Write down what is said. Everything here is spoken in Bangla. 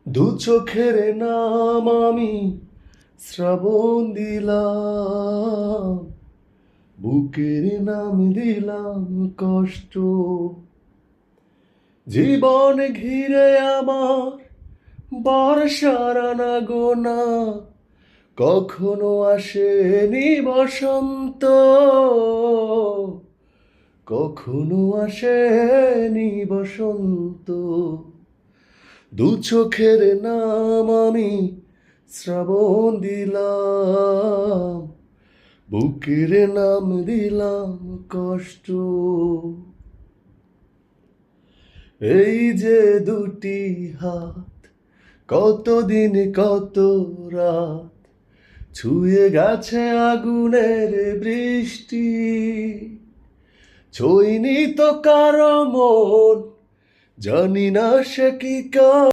দু চোখের নাম আমি শ্রাবণ দিলাম, বুকের নাম দিলাম কষ্ট। জীবন ঘিরে আমার বর্ষার আনাগোনা, কখনো আসেনি বসন্ত, কখনো আসেনি বসন্ত। দু চোখের নাম আমি শ্রাবণ দিলাম, বুকের নাম দিলাম কষ্ট। এই যে দুটি হাত, কতদিন কত রাত ছুঁয়ে গেছে আগুনের বৃষ্টি, ছুঁইনি তো কারো মন, জানি না সে কি